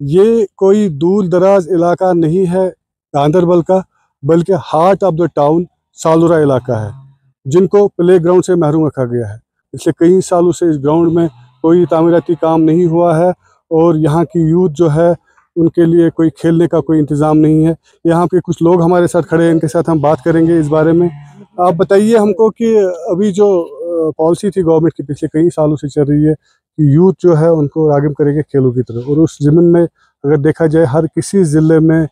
ये कोई दूर दराज इलाका नहीं है गांदरबल का, बल्कि हार्ट ऑफ द टाउन सालुरा इलाका है, जिनको प्ले ग्राउंड से महरूम रखा गया है। पिछले कई सालों से इस ग्राउंड में कोई तामीराती काम नहीं हुआ है और यहाँ की यूथ जो है उनके लिए कोई खेलने का कोई इंतज़ाम नहीं है। यहाँ पे कुछ लोग हमारे साथ खड़े हैं, इनके साथ हम बात करेंगे इस बारे में। आप बताइए हमको कि अभी जो पॉलिसी थी गवर्नमेंट की पिछले कई सालों से चल रही है कि यूथ जो है उनको राग़िब करेंगे खेलों की तरफ, और उस ज़मीन में अगर देखा जाए हर किसी ज़िले में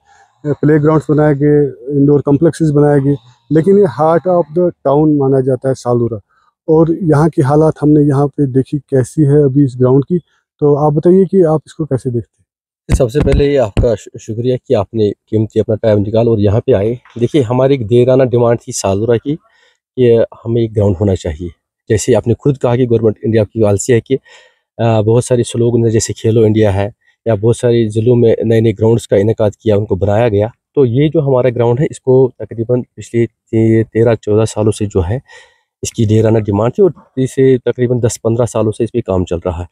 प्ले ग्राउंड्स बनाए गए, इंडोर कम्प्लेक्सेस बनाए गए, लेकिन ये हार्ट ऑफ द टाउन माना जाता है सालुरा। और यहाँ की हालात हमने यहाँ पे देखी कैसी है अभी इस ग्राउंड की। तो आप बताइए कि आप इसको कैसे देखते हैं? सबसे पहले ये आपका शुक्रिया कि आपने कीमती अपना टाइम निकाल और यहाँ पे आए। देखिए, हमारी एक देराना डिमांड थी सालुरा की कि हमें एक ग्राउंड होना चाहिए। जैसे आपने खुद कहा कि गवर्नमेंट इंडिया की पॉलिसी है कि बहुत सारे स्लोगन जैसे खेलो इंडिया है, या बहुत सारे ज़िलों में नए नए ग्राउंड्स का इनेकाद किया, उनको बनाया गया। तो ये जो हमारा ग्राउंड है, इसको तकरीबन पिछले 13-14 सालों से जो है इसकी देराना डिमांड थी, और इसे तकरीबन 10-15 सालों से इस पर काम चल रहा है।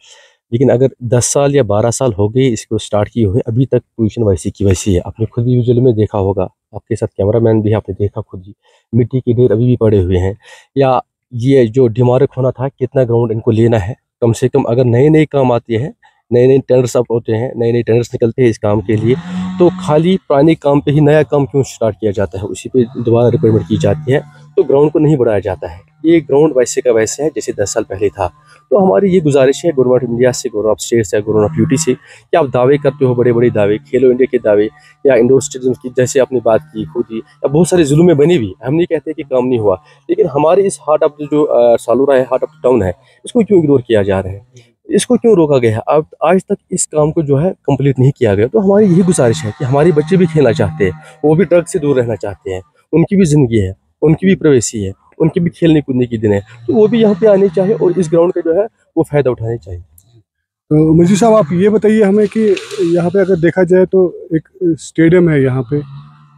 लेकिन अगर 10 साल या 12 साल हो गए इसको स्टार्ट किए हुए, अभी तक पोजीशन वैसी की वैसी है। आपने खुद भी विजुअल में देखा होगा, आपके साथ कैमरामैन भी है, आपने देखा खुद ही, मिट्टी के ढेर अभी भी पड़े हुए हैं। या ये जो डिमार्क होना था, कितना ग्राउंड इनको लेना है, कम से कम अगर नए नए काम आते हैं, नए नए टेंडर्स अब होते हैं, नए नए टेंडर्स निकलते हैं इस काम के लिए, तो खाली पुराने काम पे ही नया काम क्यों स्टार्ट किया जाता है, उसी पे दोबारा रिपेयरमेंट की जाती है, तो ग्राउंड को नहीं बढ़ाया जाता है। ये ग्राउंड वैसे का वैसे है जैसे 10 साल पहले था। तो हमारी ये गुजारिश है गवर्नमेंट इंडिया से, गवर्नमेंट ऑफ स्टेट से, गवर्नमेंट ऑफ यूटी से, कि आप दावे करते हो बड़े बड़े दावे, खेलो इंडिया के दावे या इंडोर स्टेडियम की जैसे आपने बात की खुद ही, या बहुत सारे ज़िलों में बनी भी, हम नहीं कहते कि काम नहीं हुआ, लेकिन हमारे इस हार्ट ऑफ जो सालुरा है, हार्ट ऑफ टाउन है, इसको क्यों इग्नोर किया जा रहा है, इसको क्यों रोका गया है? अब आज तक इस काम को जो है कंप्लीट नहीं किया गया। तो हमारी यही गुजारिश है कि हमारे बच्चे भी खेलना चाहते हैं, वो भी ड्रग से दूर रहना चाहते हैं, उनकी भी ज़िंदगी है, उनकी भी प्राइवेसी है, उनके भी खेलने कूदने के दिन है, तो वो भी यहाँ पे आने चाहिए और इस ग्राउंड का जो है वो फ़ायदा उठाने चाहिए। तो मजीद साहब आप ये बताइए हमें कि यहाँ पे अगर देखा जाए तो एक स्टेडियम है यहाँ पे,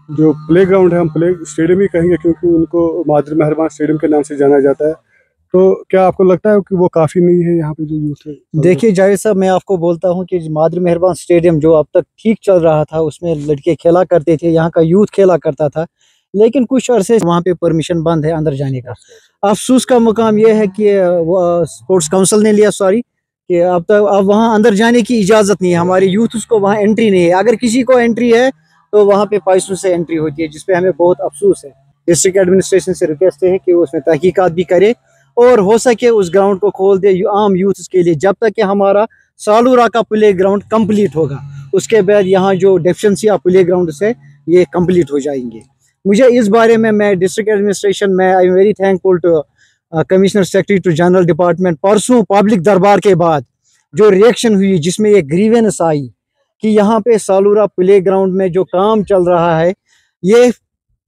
जो प्ले ग्राउंड है, हम प्ले स्टेडियम ही कहेंगे क्योंकि उनको मादर मेहरबान स्टेडियम के नाम से जाना जाता है। तो क्या आपको लगता है कि वो काफ़ी नहीं है यहाँ पे जो यूथ है? देखिए जावेद साहब, मैं आपको बोलता हूँ कि मादर मेहरबान स्टेडियम जो अब तक ठीक चल रहा था, उसमें लड़के खेला करते थे, यहाँ का यूथ खेला करता था, लेकिन कुछ अरसे वहाँ पे परमिशन बंद है अंदर जाने का। अफसोस का मुकाम यह है कि स्पोर्ट्स काउंसिल ने लिया, सॉरी, कि अब तक अब वहाँ अंदर जाने की इजाज़त नहीं है, हमारे यूथ उसको वहाँ एंट्री नहीं है। अगर किसी को एंट्री है तो वहाँ पे पैसों से एंट्री होती है, जिसपे हमें बहुत अफसोस है। डिस्ट्रिक्ट एडमिनिस्ट्रेशन से रिक्वेस्ट है कि वो उसमें तहकीकात भी करे और हो सके उस ग्राउंड को खोल दे आम यूथ के लिए, जब तक कि हमारा सालुरा का प्ले ग्राउंड कम्प्लीट होगा। उसके बाद यहाँ जो डेफिशिएंसी प्ले ग्राउंड से ये कम्प्लीट हो जाएंगे। मुझे इस बारे में, मैं डिस्ट्रिक्ट एडमिनिस्ट्रेशन में I am very thankful to commissioner secretary to general department. परसों पब्लिक दरबार के बाद जो रिएक्शन हुई, जिसमें ये ग्रीवेंस आई कि यहाँ पे सालुरा प्ले ग्राउंड में जो काम चल रहा है, ये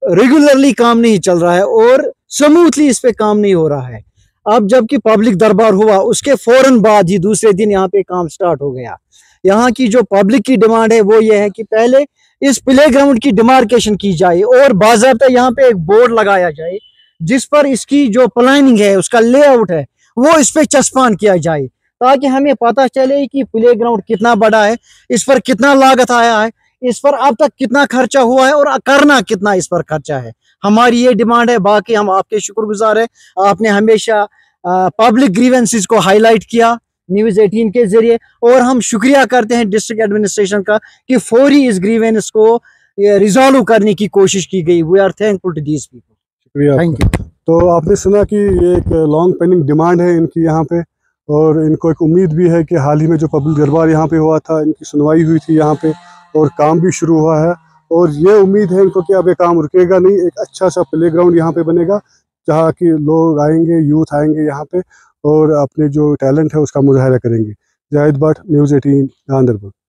रेगुलरली काम नहीं चल रहा है और स्मूथली इस पे काम नहीं हो रहा है। अब जबकि पब्लिक दरबार हुआ, उसके फौरन बाद ही दूसरे दिन यहाँ पे काम स्टार्ट हो गया। यहाँ की जो पब्लिक की डिमांड है वो ये है कि पहले इस प्ले ग्राउंड की डिमार्केशन की जाए और बाज़ाब्ता यहाँ पे एक बोर्ड लगाया जाए जिस पर इसकी जो प्लानिंग है, उसका लेआउट है, वो इस पे चस्पान किया जाए, ताकि हमें पता चले कि प्ले ग्राउंड कितना बड़ा है, इस पर कितना लागत आया है, इस पर अब तक कितना खर्चा हुआ है और करना कितना इस पर खर्चा है। हमारी ये डिमांड है। बाकी हम आपके शुक्रगुजार हैं, आपने हमेशा पब्लिक ग्रीवेंसेस को हाईलाइट किया न्यूज़ 18 के जरिए, और हम शुक्रिया करते हैं डिस्ट्रिक्ट एडमिनिस्ट्रेशन का कि फौरी इस ग्रीवेंस को रिजॉल्व करने की कोशिश की गई। We are thankful to these people. शुक्रिया, थैंक यू। तो आपने सुना कि ये एक लॉन्ग पेंडिंग डिमांड है इनकी यहाँ पे, और इनको एक उम्मीद भी है कि हाल ही में जो पब्लिक दरबार यहाँ पे हुआ था, इनकी सुनवाई हुई थी यहाँ पे और काम भी शुरू हुआ है, और ये उम्मीद है इनको कि अब ये काम रुकेगा नहीं, एक अच्छा सा प्ले ग्राउंड यहाँ पे बनेगा जहाँ कि लोग आएंगे, यूथ आएंगे यहाँ पे और अपने जो टैलेंट है उसका मुजाहरा करेंगे। जाहिद भट्ट, न्यूज़ 18, गांदरबल।